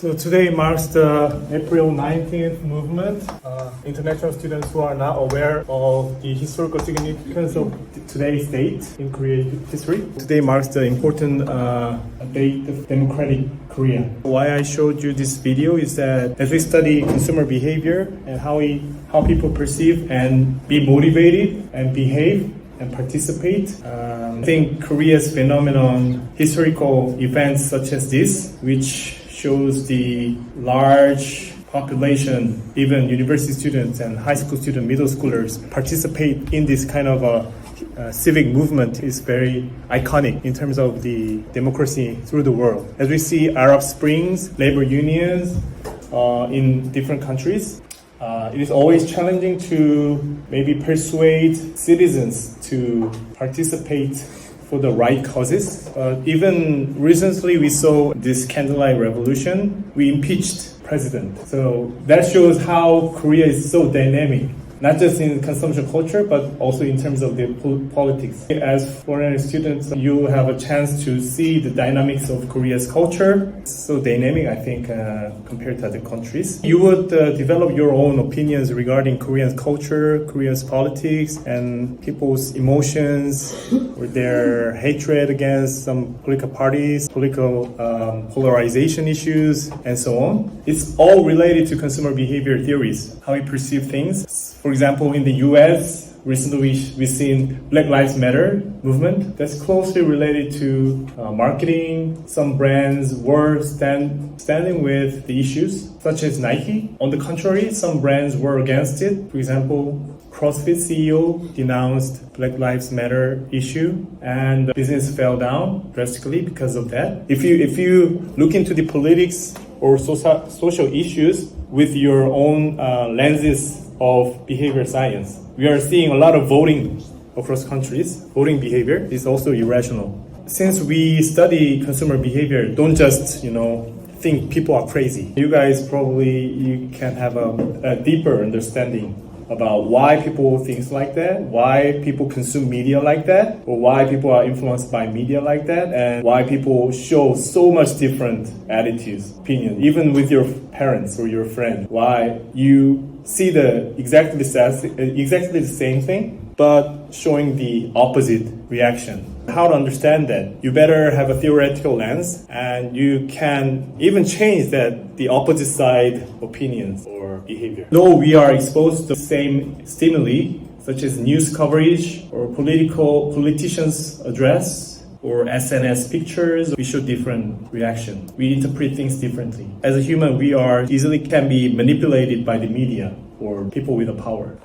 So today marks the April 19th movement. International students who are not aware of the historical significance of today's date in Korean history. Today marks the important date of democratic Korea. Why I showed you this video is that as we study consumer behavior and how people perceive and be motivated and behave and participate. I think Korea's phenomenon, historical events such as this, which shows the large population, even university students and high school students, middle schoolers participate in this kind of a civic movement is very iconic in terms of the democracy through the world. As we see Arab Springs, labor unions in different countries, it is always challenging to maybe persuade citizens to participate for the right causes. Even recently we saw this candlelight revolution. We impeached president. So that shows how Korea is so dynamic, not just in consumption culture, but also in terms of the politics. As foreign students, you have a chance to see the dynamics of Korea's culture. It's so dynamic, I think, compared to other countries. You would develop your own opinions regarding Korean culture, Korea's politics, and people's emotions, or their hatred against some political parties, political polarization issues, and so on. It's all related to consumer behavior theories, how we perceive things. For example, in the US, recently we've seen Black Lives Matter movement that's closely related to marketing. Some brands were standing with the issues, such as Nike. On the contrary, some brands were against it. For example, CrossFit CEO denounced Black Lives Matter issue, and the business fell down drastically because of that. If you look into the politics or social issues with your own lenses of behavior science, we are seeing a lot of voting across countries. Voting behavior is also irrational. Since we study consumer behavior, don't just think people are crazy. You guys you can have a deeper understanding about why people think like that, why people consume media like that, or why people are influenced by media like that, and why people show so much different attitudes, opinions, even with your parents or your friend. Why you see exactly the same thing, but showing the opposite reaction. How to understand that? You better have a theoretical lens, and you can even change the opposite side opinions or behavior. Though we are exposed to the same stimuli, such as news coverage or politicians' address or SNS pictures, we show different reaction. We interpret things differently. As a human, we can be manipulated by the media or people with the power.